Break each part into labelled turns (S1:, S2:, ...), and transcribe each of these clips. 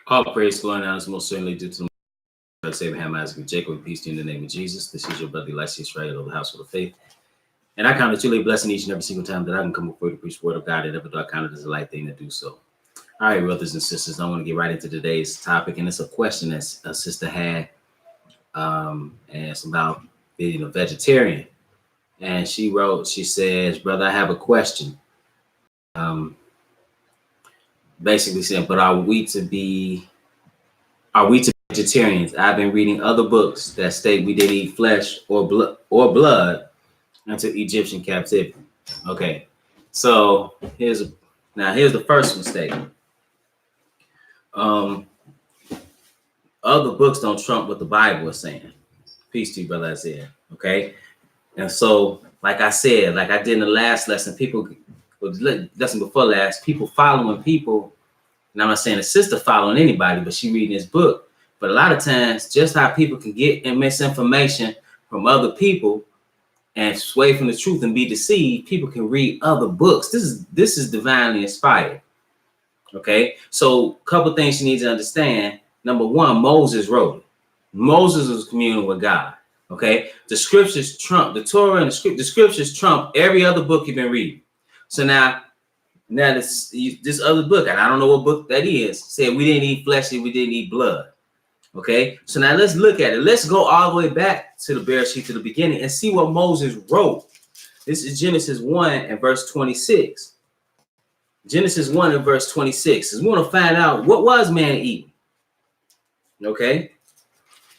S1: All praise, glory, and honor is most certainly due to the Lord, Abraham, Isaac, and Jacob. Peace to you in the name of Jesus. This is your brother, Elias Israel of the household of faith. And I count it truly a blessing each and every single time that I can come before you to preach the word of God, and ever do I count it as a light thing to do so. All right, brothers and sisters, I want to get right into today's topic, and it's a question that a sister had, and it's about being a vegetarian. And she wrote, she says, brother, I have a question. Basically saying, but are we to be vegetarians? I've been reading other books that state we didn't eat flesh or blood until Egyptian captivity. Okay, so here's the first mistake. Other books don't trump what the Bible is saying. Peace to you, brother Isaiah. Okay, and so like I said, like I did in the last lesson, lesson before last, people following people. And I'm not saying the sister following anybody, but she reading this book. But a lot of times, just how people can get misinformation from other people and sway from the truth and be deceived, people can read other books. This is divinely inspired. Okay, so a couple things you need to understand. Number one, Moses wrote it. Moses was communing with God. Okay, the scriptures trump the Torah, and the scriptures trump every other book you've been reading. So now this other book, and I don't know what book that is, said we didn't eat flesh and we didn't eat blood. Okay, so now let's look at it. Let's go all the way back to the Bereshit, to the beginning, and see what Moses wrote. This is Genesis 1 and verse 26. Genesis 1 and verse 26. We want to find out, what was man eating? Okay,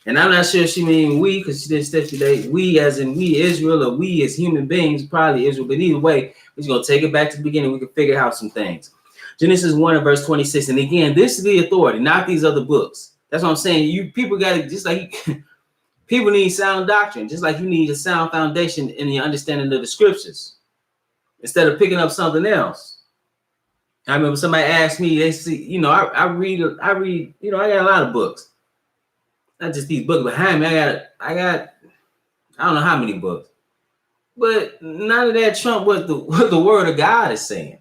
S1: and I'm not sure if she mean we, because she didn't stipulate we as in we Israel, or we as human beings, probably Israel, but either way, we're just going to take it back to the beginning. We can figure out some things. Genesis 1 and verse 26. And again, this is the authority, not these other books. That's what I'm saying. You people got to, just like people need sound doctrine, just like you need a sound foundation in your understanding of the scriptures, instead of picking up something else. I remember somebody asked me, they see, I read, I got a lot of books. Not just these books behind me. I don't know how many books. But none of that trump what the word of God is saying.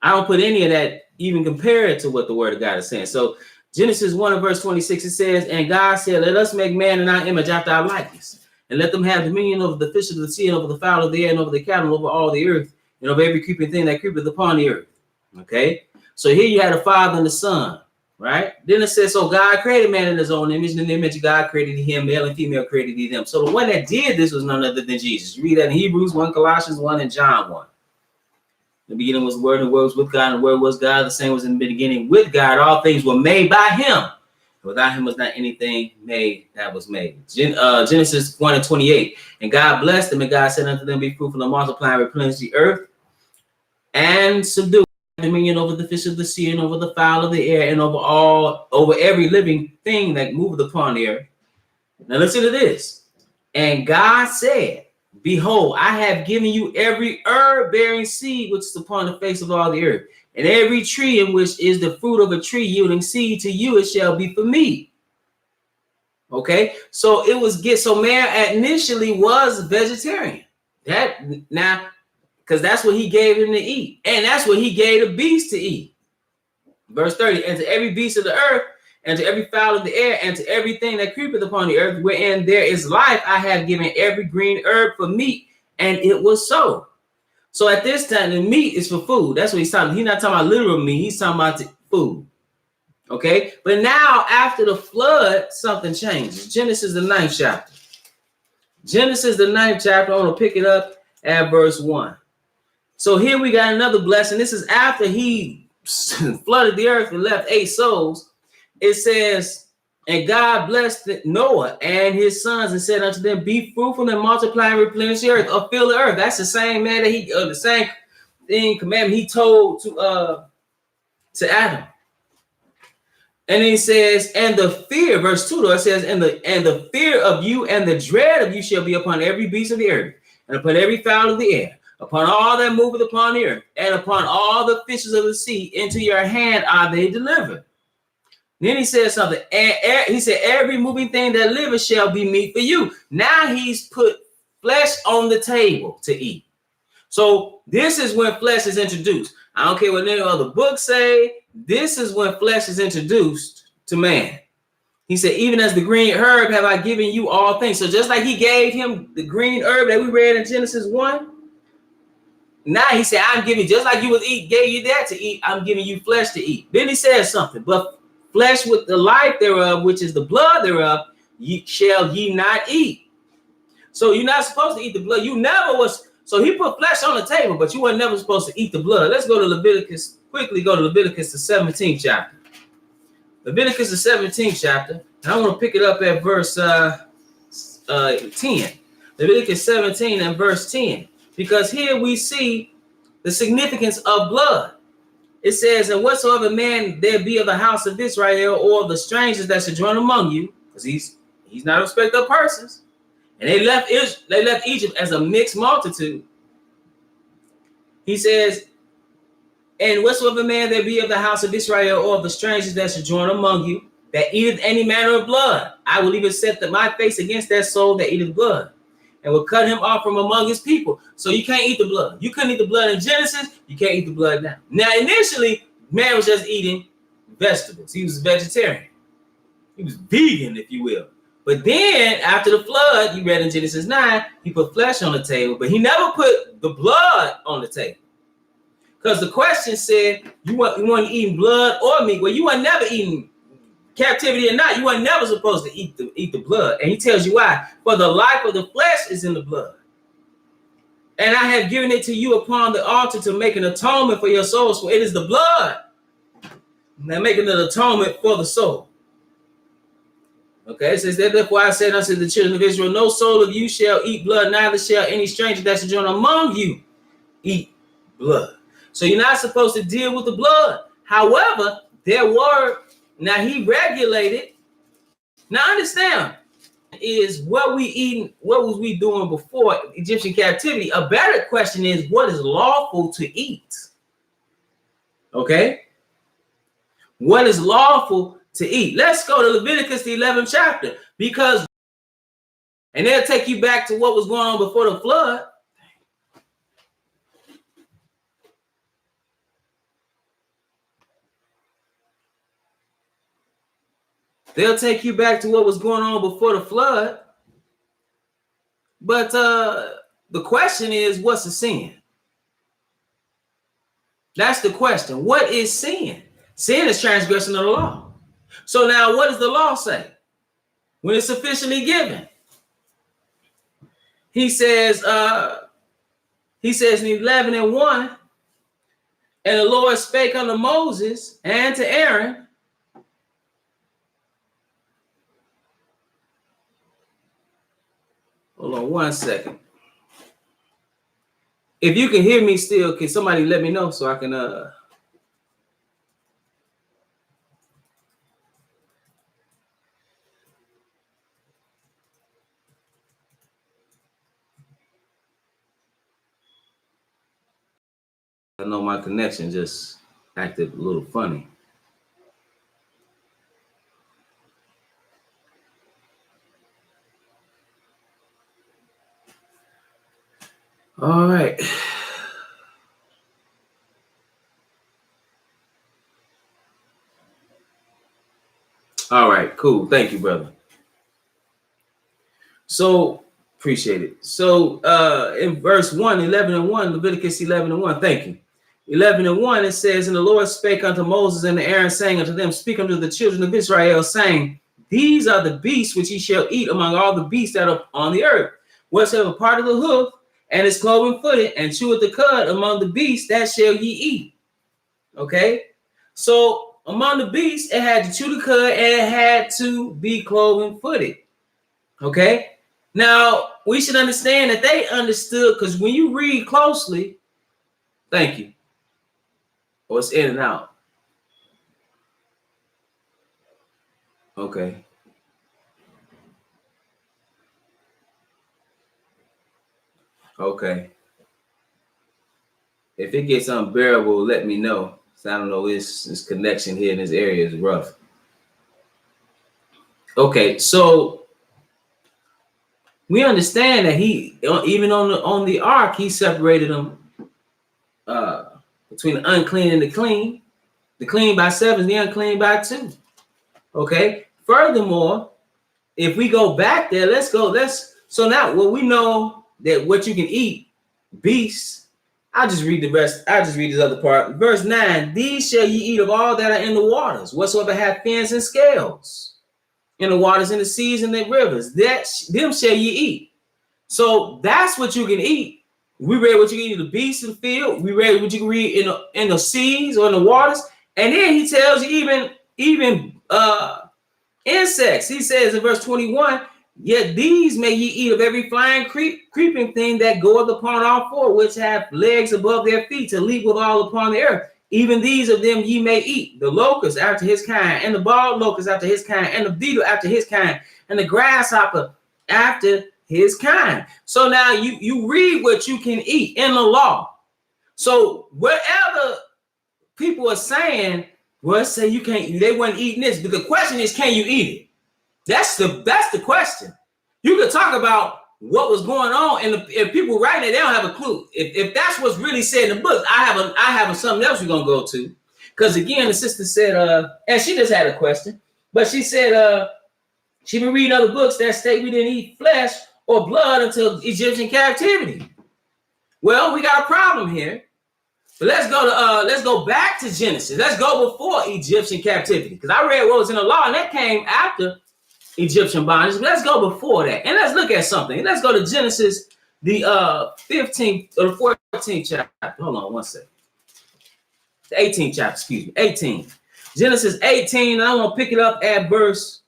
S1: I don't put any of that even compared to what the word of God is saying. So Genesis 1 and verse 26, it says, and God said, let us make man in our image after our likeness, and let them have dominion over the fish of the sea, and over the fowl of the air, and over the cattle, over all the earth, and over every creeping thing that creepeth upon the earth. Okay, so here you had a father and the son, right? Then it says, so God created man in his own image, and in the image of God created him, male and female created he them. So the one that did this was none other than Jesus. You read that in Hebrews 1, Colossians 1, and John 1. In the beginning was the word, and the word was with God, and the word was God. The same was in the beginning with God. All things were made by him. Without him was not anything made that was made. Genesis 1 and 28. And God blessed them, and God said unto them, be fruitful and multiply and replenish the earth, and subdue dominion over the fish of the sea, and over the fowl of the air, and over every living thing that moveth upon the earth. Now listen to this. And God said, behold, I have given you every herb bearing seed which is upon the face of all the earth, and every tree in which is the fruit of a tree yielding seed, to you it shall be for meat. Okay, so man initially was vegetarian. Because that's what he gave him to eat, and that's what he gave the beast to eat. Verse 30, and to every beast of the earth, and to every fowl of the air, and to everything that creepeth upon the earth, wherein there is life, I have given every green herb for meat, and it was so. So at this time, the meat is for food. That's what he's talking about. He's not talking about literal meat. He's talking about food. Okay? But now, after the flood, something changes. Genesis, the 9th chapter. Genesis, the 9th chapter. I want to pick it up at verse 1. So here we got another blessing. This is after he flooded the earth and left 8 souls. It says, and God blessed Noah and his sons and said unto them, be fruitful and multiply and replenish the earth, or fill the earth. That's the same man that the same thing commandment he told to Adam. And then he says, and the fear, verse 2, though, it says, and the fear of you and the dread of you shall be upon every beast of the earth, and upon every fowl of the air, upon all that moveth upon the earth, and upon all the fishes of the sea. Into your hand are they delivered. Then he said something. He said, every moving thing that liveth shall be meat for you. Now he's put flesh on the table to eat. So this is when flesh is introduced. I don't care what any other books say. This is when flesh is introduced to man. He said, even as the green herb have I given you all things. So just like he gave him the green herb that we read in Genesis 1, now he said, I'm giving, just like you would eat, gave you that to eat, I'm giving you flesh to eat. Then he says something, but flesh with the life thereof, which is the blood thereof, shall ye not eat. So you're not supposed to eat the blood. You never was. So he put flesh on the table, but you were never supposed to eat the blood. Let's go to Leviticus, quickly go to Leviticus, the 17th chapter. Leviticus, the 17th chapter. And I want to pick it up at verse 10. Leviticus 17 and verse 10. Because here we see the significance of blood. It says, and whatsoever man there be of the house of Israel or of the strangers that should join among you, because he's not a respecter of persons, and they left Egypt as a mixed multitude. He says, and whatsoever man there be of the house of Israel or of the strangers that should join among you, that eateth any manner of blood, I will even set my face against that soul that eateth blood, and will cut him off from among his people. So you can't eat the blood. You couldn't eat the blood in Genesis. You can't eat the blood now. Now, initially, man was just eating vegetables. He was a vegetarian. He was vegan, if you will. But then, after the flood, you read in Genesis 9, he put flesh on the table, but he never put the blood on the table. Because the question said, you weren't eating blood or meat. Well, you weren't never eating, captivity or not, you weren't never supposed to eat the blood. And he tells you why. For the life of the flesh is in the blood. And I have given it to you upon the altar to make an atonement for your souls. For it is the blood that making an atonement for the soul. Okay, it says, therefore I said unto the children of Israel, no soul of you shall eat blood, neither shall any stranger that shall join among you eat blood. So you're not supposed to deal with the blood. However, now he regulated. Now understand, is what we eating, what was we doing before Egyptian captivity? A better question is, what is lawful to eat? Okay? What is lawful to eat? Let's go to Leviticus, the 11th chapter, and they'll take you back to what was going on before the flood. They'll take you back to what was going on before the flood. But the question is, what's a sin? That's the question. What is sin? Sin is transgression of the law. So now what does the law say? When it's sufficiently given. He says in 11 and 1, and the Lord spake unto Moses and to Aaron, hold on one second. If you can hear me still, can somebody let me know so I can I know my connection just acted a little funny. All right. All right, cool. Thank you, brother. So appreciate it. So in verse 1, 11 and 1, Leviticus 11 and 1, thank you. 11 and 1, it says, and the Lord spake unto Moses and to Aaron, saying unto them, speak unto the children of Israel, saying, these are the beasts which ye shall eat among all the beasts that are on the earth. Whatsoever part of the hoof and is cloven footed and cheweth the cud among the beasts, that shall ye eat. Okay? So among the beasts, it had to chew the cud and it had to be cloven footed. Okay? Now, we should understand that they understood, because when you read closely, thank you. Oh, it's in and out. Okay. Okay. If it gets unbearable, let me know. So I don't know, this connection here in this area is rough. Okay, so we understand that he, even on the ark, he separated them, the between the unclean and the clean by 7 is the unclean by 2. Okay. Furthermore, if we go back there, so now well, we know that what you can eat, beasts. I'll just read the rest. I'll just read this other part. Verse 9, these shall ye eat of all that are in the waters, whatsoever have fins and scales, in the waters, in the seas, and the rivers, them shall ye eat. So that's what you can eat. We read what you can eat of the beasts of the field. We read what you can read in the seas or in the waters. And then he tells you even insects. He says in verse 21, yet these may ye eat of every flying creeping thing that goeth upon all four, which have legs above their feet to leap withal upon the earth. Even these of them ye may eat, the locust after his kind, and the bald locust after his kind, and the beetle after his kind, and the grasshopper after his kind. So now you read what you can eat in the law. So whatever people are saying, well, say you can't, they weren't eating this, but the question is, can you eat it? That's the question. You could talk about what was going on, and if people writing it, they don't have a clue. If that's what's really said in the book, I have something else we're gonna go to. Because again, the sister said, and she just had a question, but she said she been reading other books that state we didn't eat flesh or blood until Egyptian captivity. Well, we got a problem here. But let's go back to Genesis. Let's go before Egyptian captivity, because I read what was in the law, and that came after Egyptian bondage. But let's go before that, and let's look at something. Let's go to Genesis, the 15th or the 14th chapter. Hold on one second. The 18th chapter, excuse me, 18. Genesis 18. And I want to pick it up at verse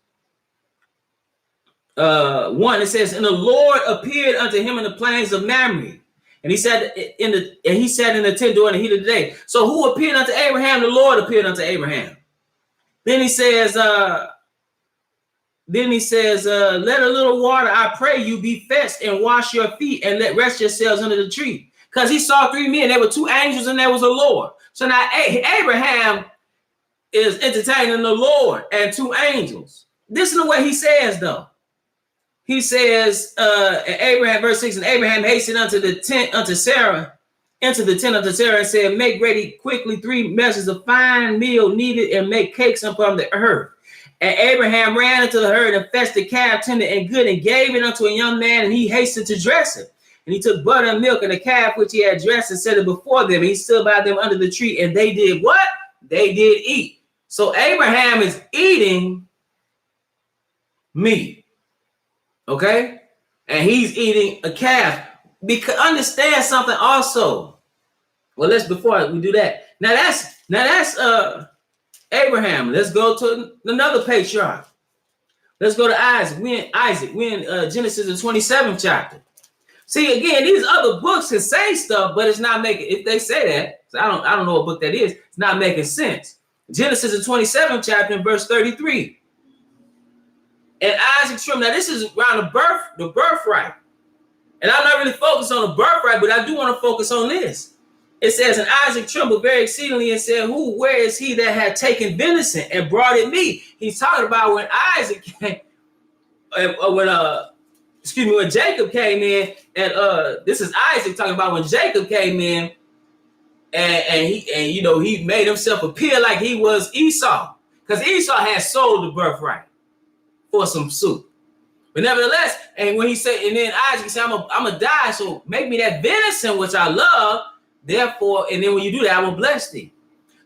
S1: 1. It says, "And the Lord appeared unto him in the plains of Mamre. And he sat in the tent during the heat of the day." So who appeared unto Abraham? The Lord appeared unto Abraham. Then he says, let a little water, I pray you, be fetched, and wash your feet, and let rest yourselves under the tree. Because he saw 3 men. There were 2 angels, and there was a Lord. So now Abraham is entertaining the Lord and 2 angels. Listen to what he says, though. He says, Abraham, verse 6, and Abraham hastened unto the tent unto Sarah, into the tent unto Sarah, and said, make ready quickly 3 measures of fine meal needed, and make cakes upon the earth. And Abraham ran into the herd and fetched the calf tender and good, and gave it unto a young man, and he hastened to dress it. And he took butter and milk and the calf which he had dressed, and set it before them. And he stood by them under the tree, and they did what? They did eat. So Abraham is eating meat. Okay, and he's eating a calf. Because understand something also. Well, before we do that. Now that's Abraham. Let's go to another patriarch. Let's go to Isaac. We're in Genesis the 27th chapter. See, again, these other books can say stuff, but it's not making. If they say that, so I don't know what book that is. It's not making sense. Genesis the 27th chapter, in verse 33. And Isaac trembled. Now, this is around the birthright. And I'm not really focused on the birthright, but I do want to focus on this. It says, and Isaac trembled very exceedingly and said, where is he that had taken venison and brought it me? He's talking about when Isaac came, when Jacob came in, and this is Isaac talking about when Jacob came in, and he made himself appear like he was Esau, because Esau had sold the birthright for some soup. But nevertheless, and when he said, and then Isaac said, I'm gonna die, so make me that venison which I love. Therefore, and then when you do that, I will bless thee.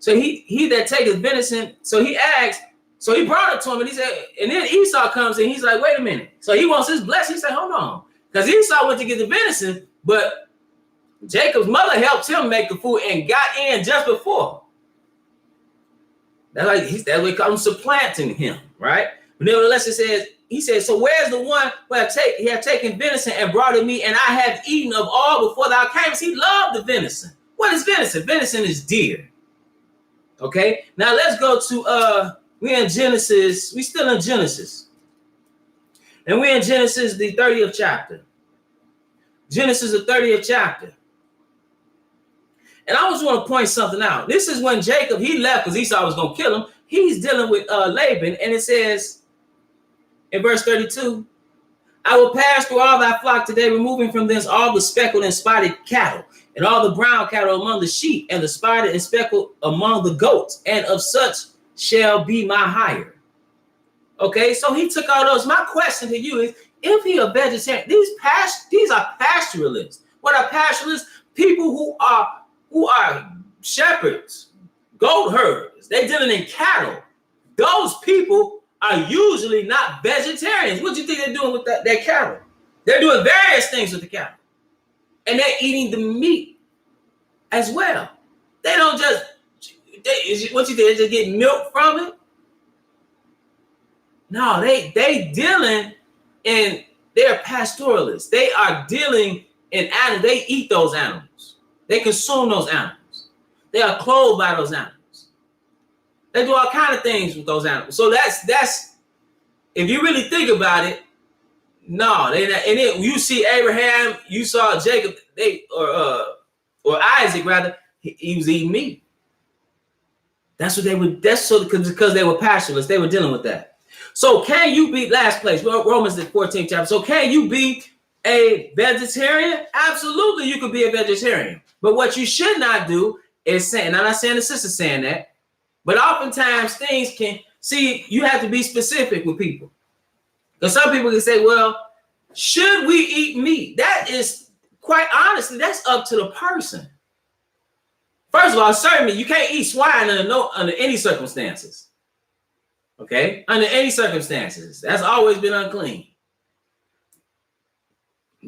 S1: So he that taketh venison, so he asked, so he brought it to him, and he said, and then Esau comes in, he's like, wait a minute. So he wants his blessing. He said, hold on. Because Esau went to get the venison, but Jacob's mother helped him make the food and got in just before. That's what he called him, supplanting him, right? But nevertheless, he says, so where's the one who he had taken venison and brought it me, and I have eaten of all before thou camest? He loved the venison. What is venison? Venison is deer. Okay, now let's go to we're in Genesis. We're still in Genesis. And we're in Genesis, the 30th chapter. Genesis, the 30th chapter. And I just want to point something out. This is when Jacob, he left because Esau was going to kill him. He's dealing with Laban, and it says in verse 32, I will pass through all thy flock today, removing from thence all the speckled and spotted cattle, and all the brown cattle among the sheep, and the spotted and speckled among the goats, and of such shall be my hire. Okay, so he took all those. My question to you is, if he a vegetarian, these are pastoralists. What are pastoralists? People who are shepherds, goat herders. They're dealing in cattle. Those people are usually not vegetarians. What do you think they're doing with their cattle? They're doing various things with the cattle. And they're eating the meat as well. They don't just, what you think, they just get milk from it? No, they dealing in, they're pastoralists. They are dealing in animals. They eat those animals. They consume those animals. They are clothed by those animals. They do all kinds of things with those animals. So that's if you really think about it, no, they not. And then you see Abraham, you saw Jacob, or Isaac rather, he was eating meat. That's what they would. That's so because they were pastoralists. They were dealing with that. So can you be, last place, Romans the 14th chapter. So can you be a vegetarian? Absolutely, you could be a vegetarian. But what you should not do is say, and I'm not saying the sister's saying that, but oftentimes things can, see, you have to be specific with people. Because some people can say, well, should we eat meat? That is, quite honestly, that's up to the person. First of all, certainly you can't eat swine under any circumstances. Okay? Under any circumstances. That's always been unclean.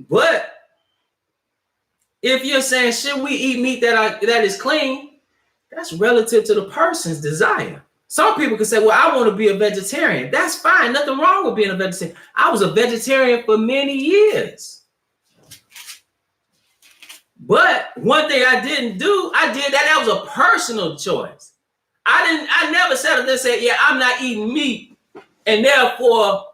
S1: But if you're saying, should we eat meat that is clean? That's relative to the person's desire. Some people can say, well, I want to be a vegetarian. That's fine. Nothing wrong with being a vegetarian. I was a vegetarian for many years. But one thing I didn't do, I did that. That was a personal choice. I never sat up there and said, yeah, I'm not eating meat, and therefore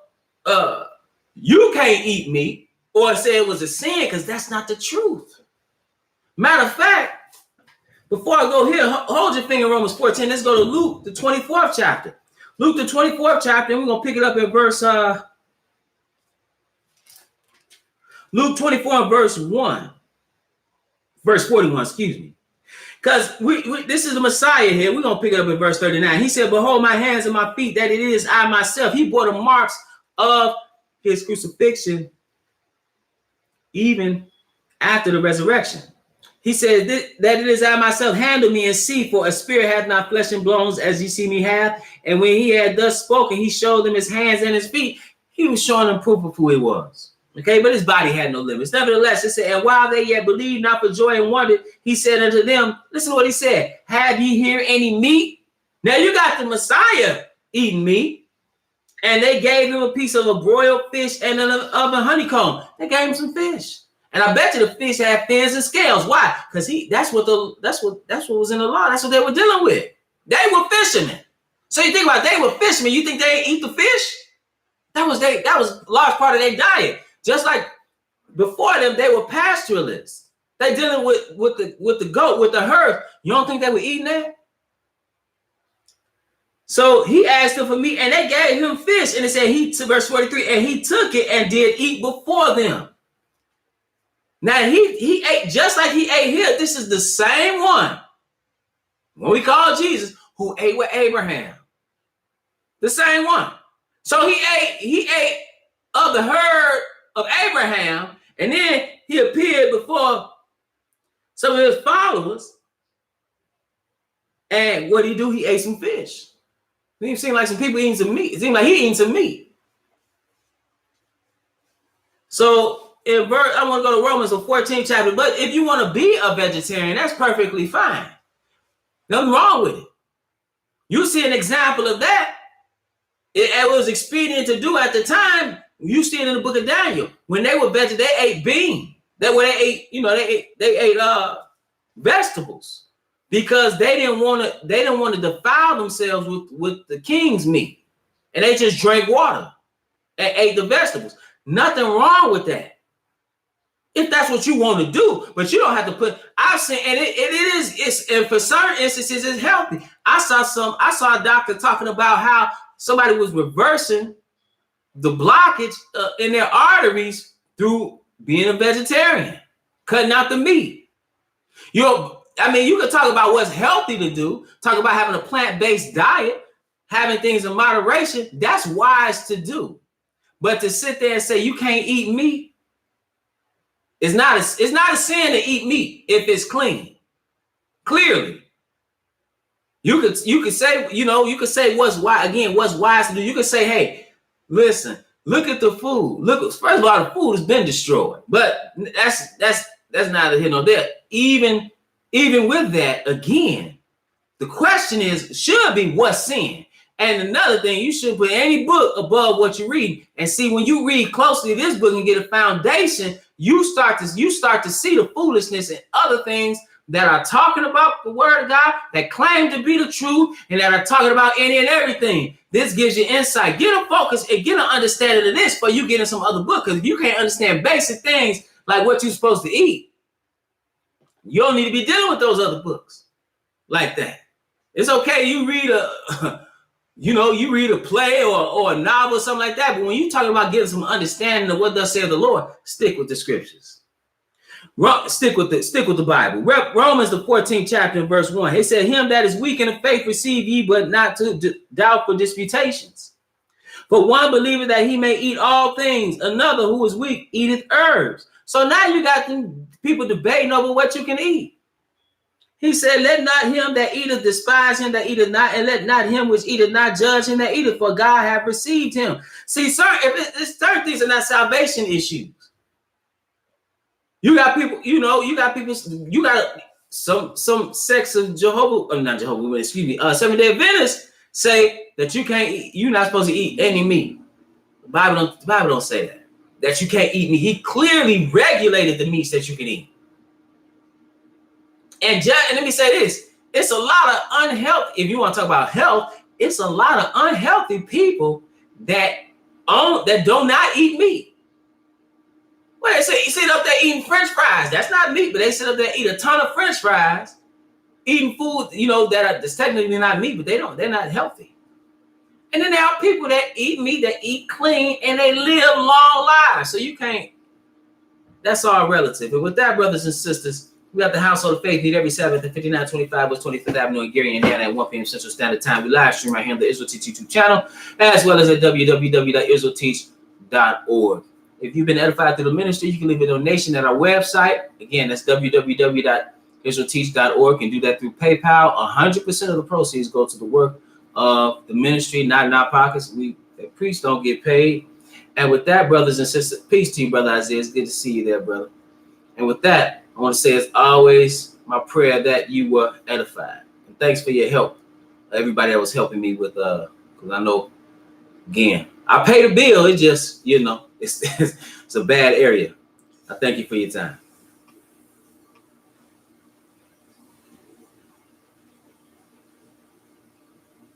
S1: you can't eat meat, or say it was a sin, because that's not the truth. Matter of fact, before I go here, hold your finger in Romans 14. Let's go to Luke, the 24th chapter. Luke, the 24th chapter, and we're going to pick it up in verse, Luke 24 and verse 1. Verse 41, excuse me. Because this is the Messiah here. We're going to pick it up in verse 39. He said, behold, my hands and my feet, that it is I myself. He bore the marks of his crucifixion even after the resurrection. He said that it is I myself. Handle me and see, for a spirit hath not flesh and bones as ye see me have. And when he had thus spoken, he showed them his hands and his feet. He was showing them proof of who he was. Okay, but his body had no limits. Nevertheless, it said, and while they yet believed not for joy and wondered, he said unto them, listen to what he said, have ye here any meat? Now you got the Messiah eating meat, and they gave him a piece of a broiled fish and of a honeycomb. They gave him some fish. And I bet you the fish had fins and scales. Why? Because that's what was in the law. That's what they were dealing with. They were fishermen. So you think about it, they were fishermen. You think they eat the fish? That was a large part of their diet. Just like before them, they were pastoralists. They dealing with the goat, with the herd. You don't think they were eating that? So he asked them for meat, and they gave him fish. And it said, verse 43, and he took it and did eat before them. Now he ate just like he ate here. This is the same one, what we call Jesus, who ate with Abraham. The same one. So he ate of the herd of Abraham, and then he appeared before some of his followers. And what did he do? He ate some fish. It seemed like some people eating some meat. It seemed like he eating some meat. So in verse, I want to go to Romans, the 14th chapter. But if you want to be a vegetarian, that's perfectly fine. Nothing wrong with it. You see an example of that. It was expedient to do at the time. You see it in the book of Daniel. When they were vegetarian, they ate beans. They ate vegetables, because they didn't want to defile themselves with the king's meat. And they just drank water and ate the vegetables. Nothing wrong with that, if that's what you want to do. But you don't have to put, I've seen, and and for certain instances it's healthy. I saw a doctor talking about how somebody was reversing the blockage in their arteries through being a vegetarian, cutting out the meat. I mean, you can talk about what's healthy to do, talk about having a plant-based diet, having things in moderation. That's wise to do. But to sit there and say you can't eat meat, it's not a sin to eat meat if it's clean. Clearly. You could say, you could say what's wise to do. You could say, hey, listen, look at the food. First of all, the food has been destroyed. But that's neither here nor there. Even with that, again, the question should be what's sin. And another thing, you shouldn't put any book above what you read. And see, when you read closely this book and get a foundation, you start to see the foolishness and other things that are talking about the word of God, that claim to be the truth, and that are talking about any and everything. This gives you insight. Get a focus and get an understanding of this before you get in some other book. Because if you can't understand basic things like what you're supposed to eat, you don't need to be dealing with those other books like that. It's okay. You read a play or a novel or something like that. But when you're talking about getting some understanding of what thus saith the Lord, stick with the scriptures. Stick with the Bible. Romans, the 14th chapter, verse 1. He said, him that is weak in the faith receive ye, but not to doubtful disputations. For one believeth that he may eat all things, another who is weak eateth herbs. So now you got them people debating over what you can eat. He said, let not him that eateth despise him that eateth not, and let not him which eateth not judge him that eateth, for God hath received him. See, certain things are not salvation issues. You got people, some sects of Seventh-day Adventists say that you're not supposed to eat any meat. The Bible don't say that you can't eat meat. He clearly regulated the meats that you can eat. And let me say this, it's a lot of unhealthy, if you want to talk about health, it's a lot of unhealthy people that do not eat meat. Well, they say you sit up there eating French fries. That's not meat, but they sit up there and eat a ton of French fries, eating food, that's technically not meat, but they're not healthy. And then there are people that eat meat, that eat clean, and they live long lives. So you can't, that's all relative. And with that, brothers and sisters, we got the Household of Faith meet every Sabbath at 5925 West 25th Avenue in Gary, Indiana at 1 p.m. Central Standard Time. We live stream right here on the Israel Teach YouTube channel, as well as at www.israelteach.org. If you've been edified through the ministry, you can leave a donation at our website. Again, that's www.israelteach.org. You can do that through PayPal. 100% of the proceeds go to the work of the ministry, not in our pockets. The priests don't get paid. And with that, brothers and sisters, peace to you, Brother Isaiah. It's good to see you there, brother. And with that, I want to say it's always my prayer that you were edified. And thanks for your help. Everybody that was helping me with, because I know, again, I pay the bill. It just, it's a bad area. I thank you for your time.